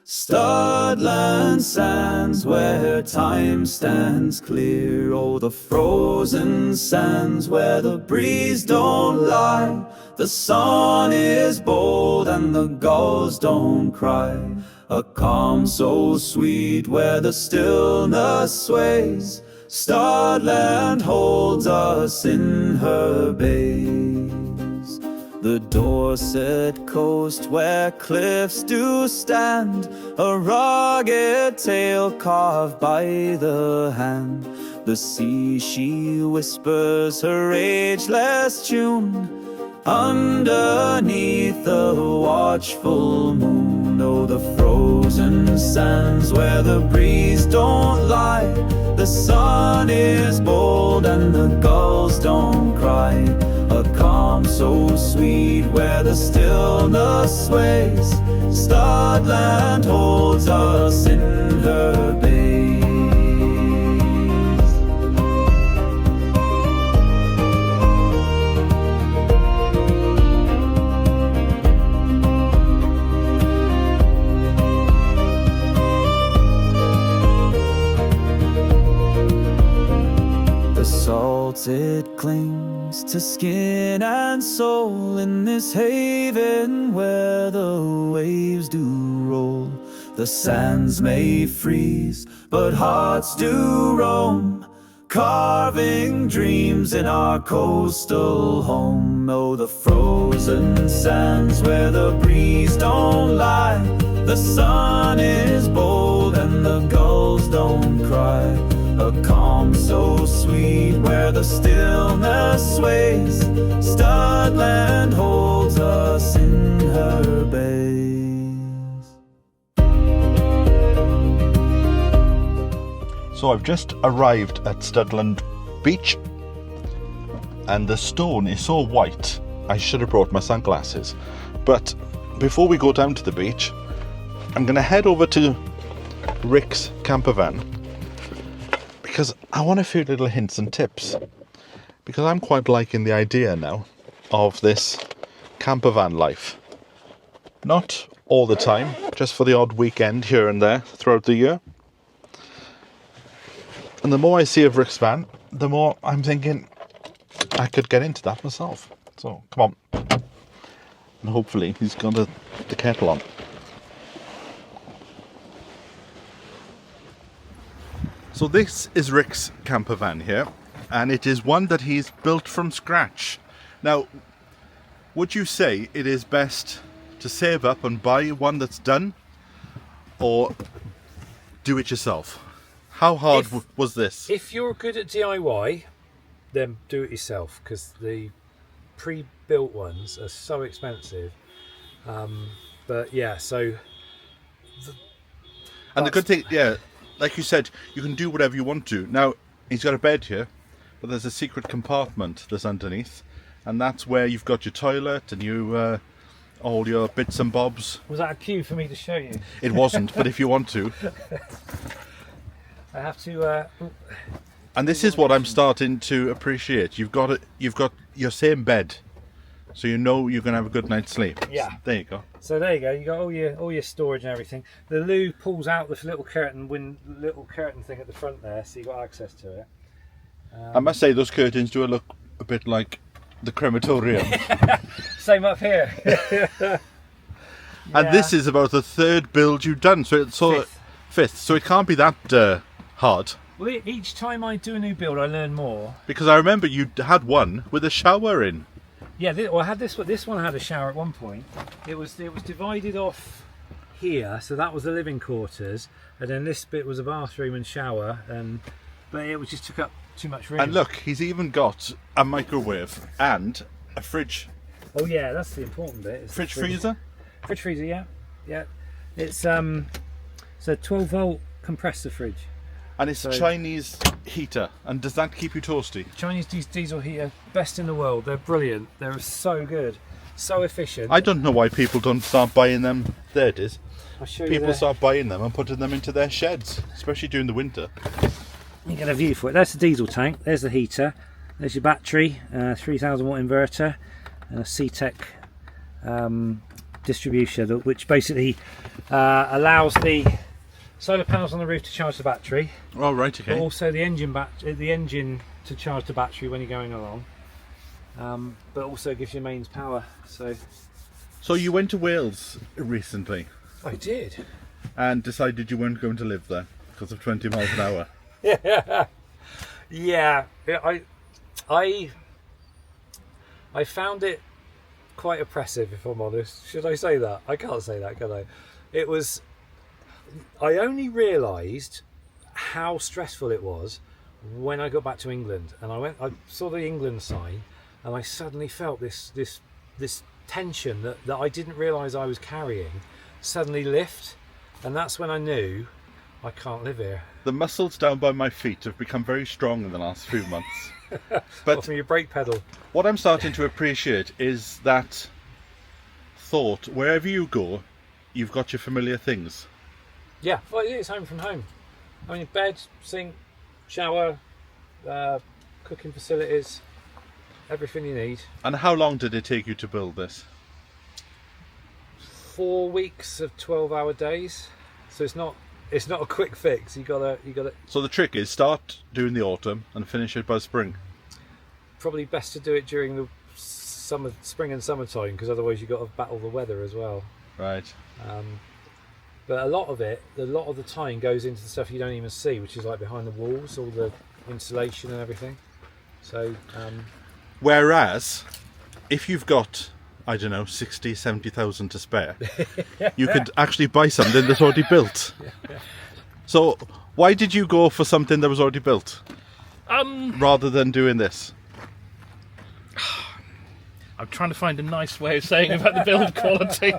Studland sands where time stands clear. Oh, the frozen sands where the breeze don't lie. The sun is bold and the gulls don't cry. A calm so sweet where the stillness sways. Studland holds us in her bays. The Dorset coast where cliffs do stand, a rugged tale carved by the hand. The sea she whispers her ageless tune underneath the watchful moon. Oh, the frozen sands where the breeze don't lie. The sun is bold and the gulls don't cry. A calm so sweet where the stillness sways. Studland holds us in her bays. The salt it clings to skin and soul in this haven where the waves do roll. The sands may freeze, but hearts do roam, carving dreams in our coastal home. Oh, the frozen sands where the breeze don't lie. The sun is bold and the gulls don't cry. A calm so sweet where the stillness sways. Studland holds us in her bays. So I've just arrived at Studland Beach, and the stone is so white I should have brought my sunglasses. But before we go down to the beach, I'm going to head over to Rick's camper van, because I want a few little hints and tips, because I'm quite liking the idea now of this camper van life. Not all the time, just for the odd weekend here and there throughout the year. And the more I see of Rick's van, the more I'm thinking I could get into that myself. So come on, and hopefully he's got the kettle on. So this is Rick's camper van here, and it is one that he's built from scratch. Now, would you say it is best to save up and buy one that's done, or do it yourself? How hard was this? If you're good at DIY, then do it yourself, because the pre-built ones are so expensive. But yeah, so... And the good thing, yeah, like you said, you can do whatever you want to. Now, he's got a bed here, but there's a secret compartment that's underneath, and that's where you've got your toilet and you all your bits and bobs. Was that a cue for me to show you? It wasn't, but if you want to. I have to... And this is what I'm starting to appreciate. You've got your same bed, so you know you're going to have a good night's sleep. Yeah. There you go. So there you go. You got all your storage and everything. The loo pulls out this little curtain thing at the front there, so you got access to it. I must say those curtains do look a bit like the crematorium. Same up here. And this is about the third build you've done, so it's fifth. So it can't be that hard. Well, each time I do a new build, I learn more. Because I remember you had one with a shower in. Yeah, I had this one had a shower at one point. It was divided off here, so that was the living quarters, and then this bit was a bathroom and shower, but it just took up too much room. And look, he's even got a microwave and a fridge. Oh yeah, that's the important bit. It's the Fridge freezer? Fridge freezer, yeah. It's a 12-volt compressor fridge. And it's a Chinese heater. And does that keep you toasty? Chinese diesel heater, best in the world. They're brilliant. They're so good, so efficient. I don't know why people don't start buying them. There it is. I'll show you People there. start buying them and putting them into their sheds, especially during the winter. You get a view for it. There's the diesel tank. There's the heater. There's your battery, 3,000 watt inverter, and a CTEC distribution, which basically allows the solar panels on the roof to charge the battery. Oh, right, okay. But also the engine to charge the battery when you're going along. But also gives you mains power. So you went to Wales recently I did. and decided you weren't going to live there because of 20 miles an hour. Yeah. I found it quite oppressive, if I'm honest. Should I say that? I can't say that, can I? I only realised how stressful it was when I got back to England, and I saw the England sign, and I suddenly felt this tension that I didn't realise I was carrying suddenly lift, and that's when I knew I can't live here. The muscles down by my feet have become very strong in the last few months. But But from your brake pedal. what I'm starting to appreciate is that thought, wherever you go, you've got your familiar things. Yeah, well, it's home from home. I mean, bed, sink, shower, cooking facilities, everything you need. And how long did it take you to build this? 4 weeks of 12-hour days, so it's not a quick fix. You gotta So the trick is start during the autumn and finish it by spring. probably best to do it during the spring and summertime, because otherwise you got to battle the weather as well. Right. But a lot of the time goes into the stuff you don't even see, which is like behind the walls, all the insulation and everything. So Whereas, if you've got, I don't know, 60, 70,000 to spare, you could actually buy something that's already built. So why did you go for something that was already built rather than doing this? I'm trying to find a nice way of saying about the build quality.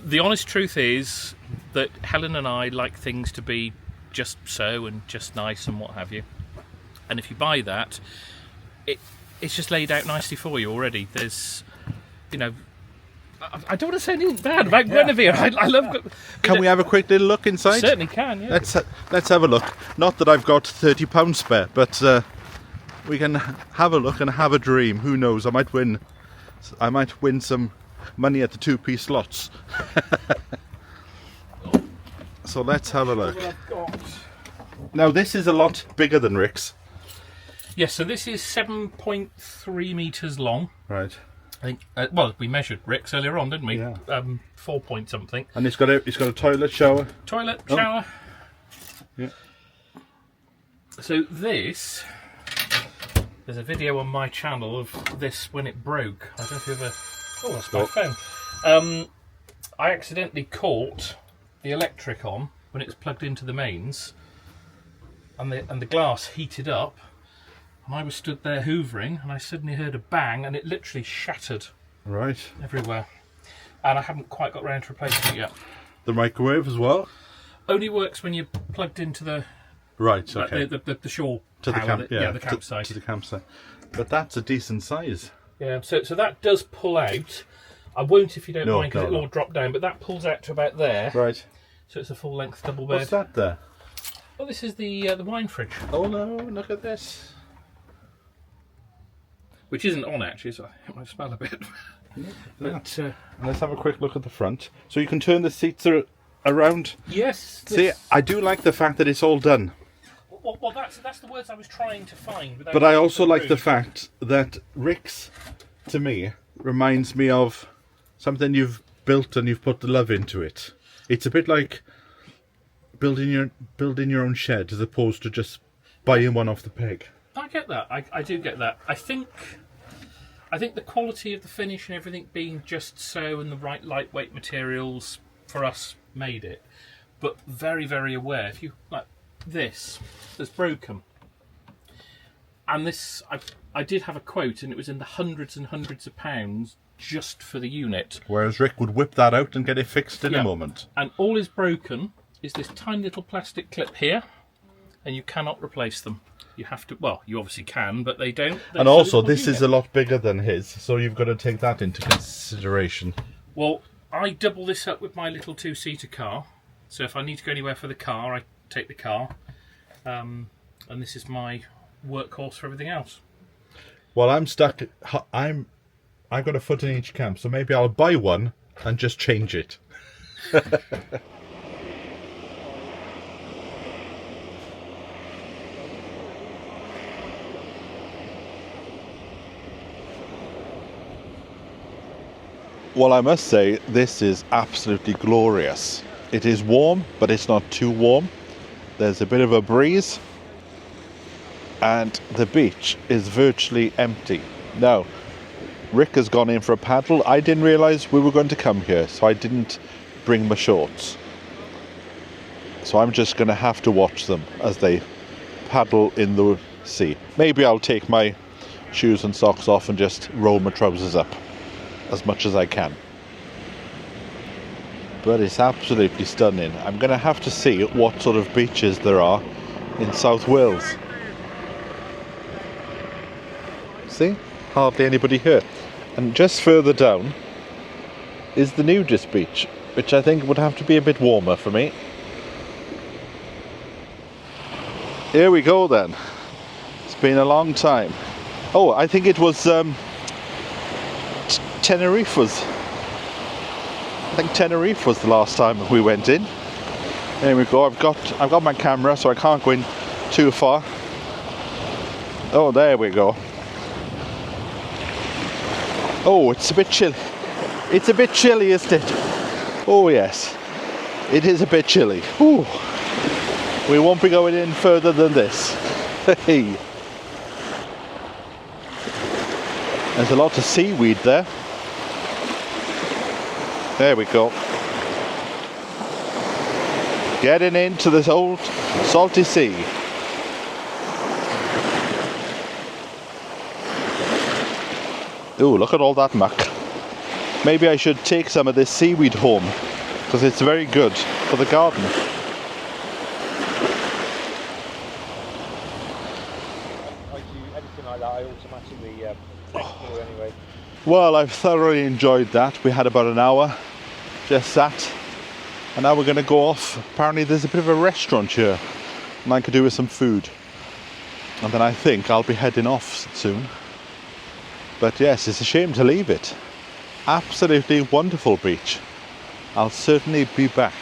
The honest truth is that Helen and I like things to be just so and just nice and what have you. And if you buy that, it's just laid out nicely for you already. There's, I don't want to say anything bad about Guinevere. I love. Can we have a quick little look inside? Certainly can. Yeah. Let's have a look. Not that I've got £30 spare, but we can have a look and have a dream. Who knows? I might win some money at the 2p slots. So let's have a look. Now this is a lot bigger than Rick's. Yes. So this is 7.3 metres long. Right. I think. Well, we measured Rick's earlier on, didn't we? Yeah. 4 point something. And it's got a toilet, shower. Toilet, Oh. shower. Yeah. So There's a video on my channel of this when it broke. I don't know if you ever. Oh, that's my phone. I accidentally caught the electric on when it was plugged into the mains, and the glass heated up, and I was stood there hoovering, and I suddenly heard a bang, and it literally shattered Right. everywhere. And I haven't quite got round to replacing it yet. The microwave as well. Only works when you're plugged into the Right. Okay. the shore To the power, camp. Yeah. the campsite. To the campsite. But that's a decent size. Yeah, so that does pull out. I won't if you don't No, mind, because no, it'll no. all drop down, but that pulls out to about there. Right. So it's a full length double bed. What's that there? Oh, this is the wine fridge, Oh no! Look at this. which isn't on actually, so it might smell a bit. But Let's have a quick look at the front. So you can turn the seats around. yes, See, I do like the fact that it's all done. well, that's the words I was trying to find. without But I being also so like the rude. fact that Rick's, to me, reminds me of something you've built and you've put the love into it. It's a bit like building your own shed as opposed to just buying one off the peg. I get that. I do get that. I think the quality of the finish and everything being just so, and the right lightweight materials, for us made it, but very, very aware. If you like this, that's broken, and this I did have a quote, and it was in the hundreds and hundreds of pounds just for the unit. Whereas Rick would whip that out and get it fixed in a moment. And all is broken is this tiny little plastic clip here, and you cannot replace them. You have to, well, you obviously can, but they don't. And also, this is a lot bigger than his, so you've got to take that into consideration. Well, I double this up with my little two-seater car, so if I need to go anywhere for the car, I take the car, and this is my workhorse for everything else. Well, I'm stuck. I've got a foot in each camp, so maybe I'll buy one and just change it. Well, I must say, this is absolutely glorious. It is warm, but it's not too warm. There's a bit of a breeze, and the beach is virtually empty. Now, Rick has gone in for a paddle. I didn't realise we were going to come here, so I didn't bring my shorts. So I'm just going to have to watch them as they paddle in the sea. Maybe I'll take my shoes and socks off and just roll my trousers up as much as I can. But it's absolutely stunning. I'm going to have to see what sort of beaches there are in South Wales. See? Hardly anybody here. And just further down is the nudist beach, which I think would have to be a bit warmer for me. Here we go then. It's been a long time. Oh, I think it was Tenerife was the last time we went in. There we go. I've got my camera, so I can't go in too far. Oh, there we go. Oh, it's a bit chilly. It's a bit chilly, isn't it? Oh yes, it is a bit chilly. Ooh. We won't be going in further than this. Hey. There's a lot of seaweed there. There we go. Getting into this old salty sea. Ooh, look at all that muck. Maybe I should take some of this seaweed home, because it's very good for the garden. I do anything like that, I automatically think through anyway. Well, I've thoroughly enjoyed that. We had about an hour, just sat, and now we're going to go off. Apparently there's a bit of a restaurant here, and I could do with some food. And then I think I'll be heading off soon. But yes, it's a shame to leave it. Absolutely wonderful beach. I'll certainly be back.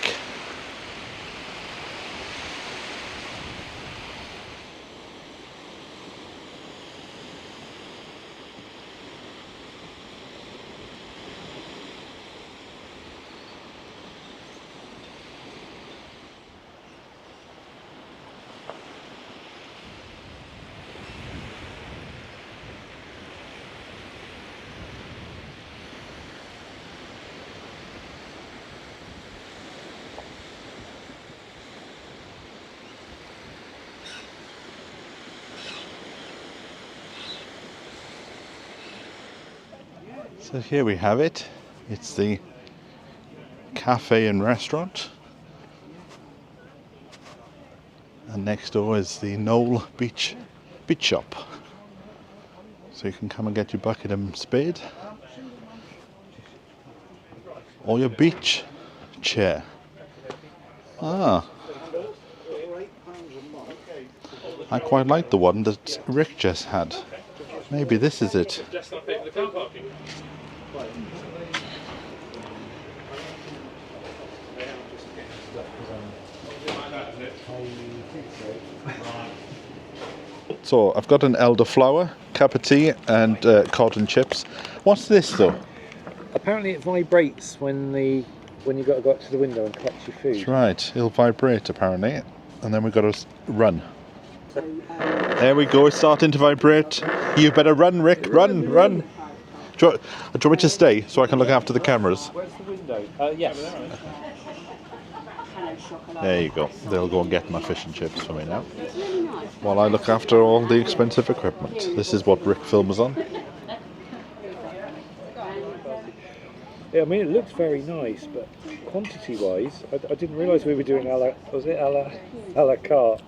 So here we have it. It's the cafe and restaurant. And next door is the Knoll Beach shop. So you can come and get your bucket and spade. Or your beach chair. Ah. I quite like the one that Rick just had. Maybe this is it. So I've got an elderflower, cup of tea and cotton chips. What's this though? Apparently it vibrates when you got to go up to the window and collect your food. That's right, it'll vibrate apparently, and then we've got to run. There we go, it's starting to vibrate. You better run, Rick, run. Do you want me to stay so I can look after the cameras? Where's the window? Yes. There you go. They'll go and get my fish and chips for me now, while I look after all the expensive equipment. This is what Rick films on. Yeah, I mean, it looks very nice, but quantity-wise, I didn't realise we were doing a la carte.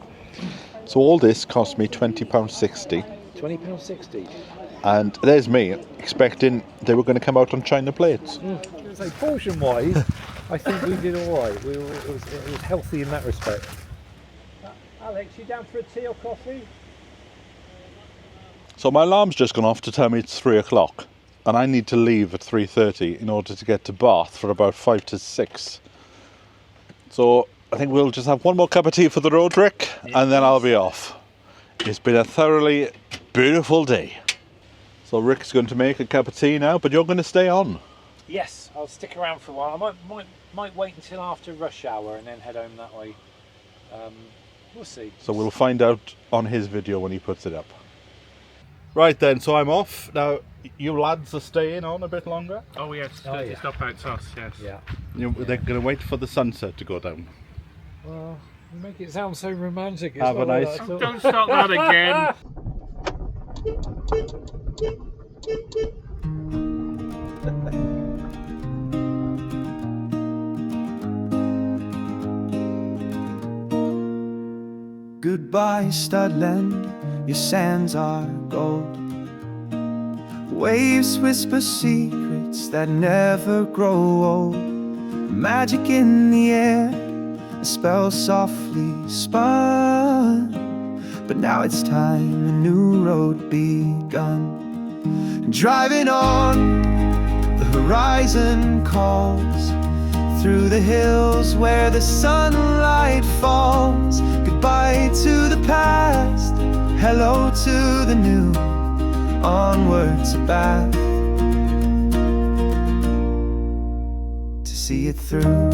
So all this cost me £20.60. £20.60. And there's me expecting they were going to come out on china plates. So portion-wise, I think we did all right. It was healthy in that respect. Alex, you down for a tea or coffee? So my alarm's just gone off to tell me it's 3 o'clock, and I need to leave at 3:30 in order to get to Bath for about 5 to 6. So I think we'll just have one more cup of tea for the road, Rick, and then I'll be off. It's been a thoroughly beautiful day. So Rick's going to make a cup of tea now, but you're going to stay on. Yes, I'll stick around for a while. I might wait until after rush hour and then head home that way. We'll see. So we'll find out on his video when he puts it up. Right then, so I'm off. Now, you lads are staying on a bit longer? Oh yes, it's not about us, yes. Yeah. They're going to wait for the sunset to go down. Well, you make it sound so romantic. Have a nice... Don't start that again. Goodbye, Studland, your sands are gold. Waves whisper secrets that never grow old. Magic in the air, a spell softly spun. But now it's time, a new road begun. Driving on, the horizon calls. Through the hills where the sunlight falls. Goodbye to the past, hello to the new. Onward to Bath, to see it through.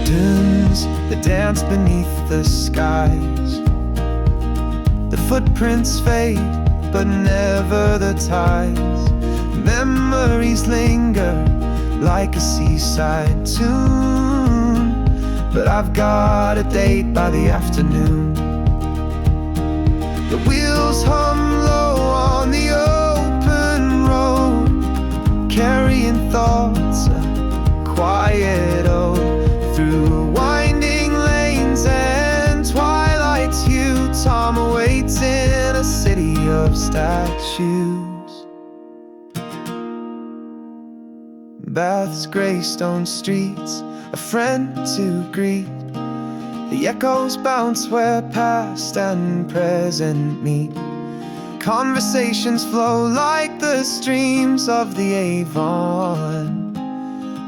Dunes that dance beneath the skies. The footprints fade, but never the ties. Memories linger like a seaside tune, but I've got a date by the afternoon. The wheels hum low on the open road, carrying thoughts a quiet ode. Through winding lanes and twilight's hue, Tom awaits in a city of statues. Bath's grey stone streets, a friend to greet. The echoes bounce where past and present meet. Conversations flow like the streams of the Avon.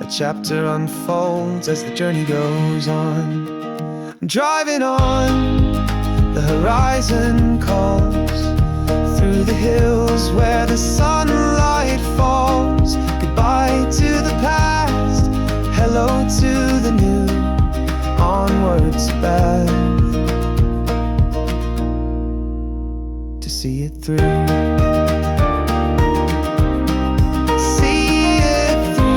A chapter unfolds as the journey goes on. Driving on, the horizon calls. Through the hills where the sunlight falls. Goodbye to the past, hello to the new. Onwards to Bath, to see it through. See it through.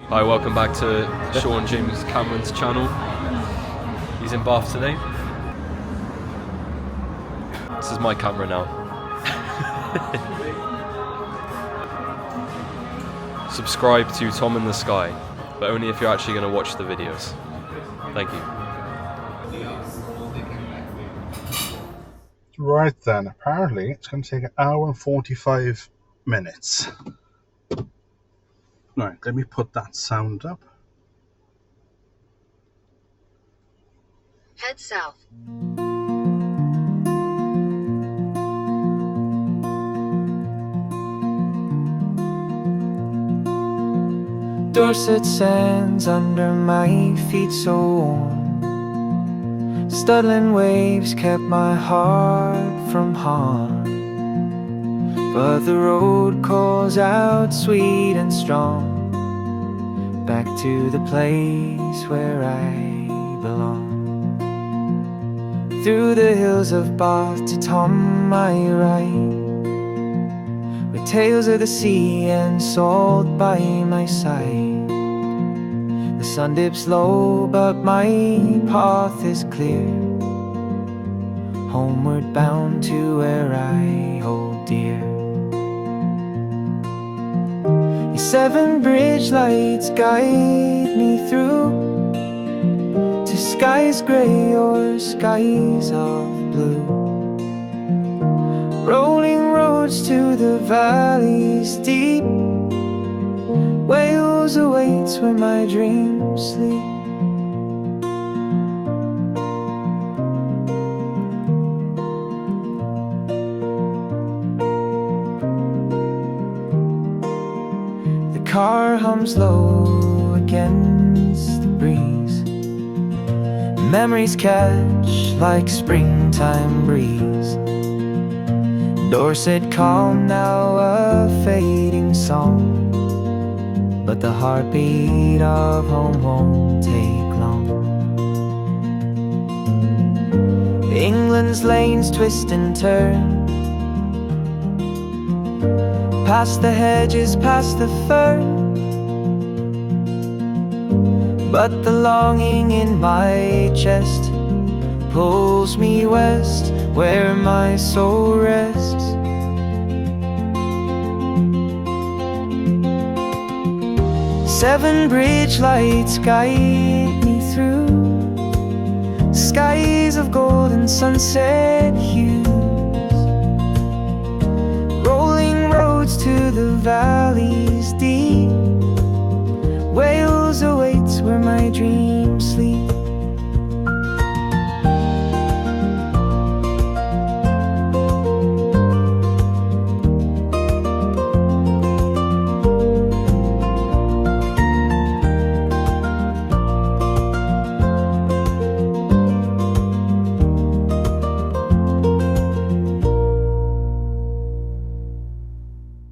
Hi, welcome back to Sean James Cameron's channel. He's in Bath today. This is my camera now. Subscribe to Tom in the Sky, but only if you're actually going to watch the videos. Thank you. Right then, apparently it's going to take 1 hour and 45 minutes. Right, let me put that sound up. Head south. Dorset sands under my feet so warm. Studland waves kept my heart from harm. but the road calls out sweet and strong, back to the place where I belong. Through the hills of Bath to Tom I ride, with tales of the sea and salt by my side. The sun dips low, but my path is clear, homeward bound to where I hold dear. Your Severn bridge lights guide me through to skies grey or skies of blue, rolling roads to the valleys deep. Wales awaits where my dreams sleep. The car hums low against the breeze, memories catch like springtime breeze. Dorset calm, now a fading song, but the heartbeat of home won't take long. England's lanes twist and turn, past the hedges, past the fern, but the longing in my chest pulls me west, where my soul rests. Severn bridge lights guide me through skies of golden sunset hues, rolling roads to the valleys deep. Wales awaits where my dreams sleep.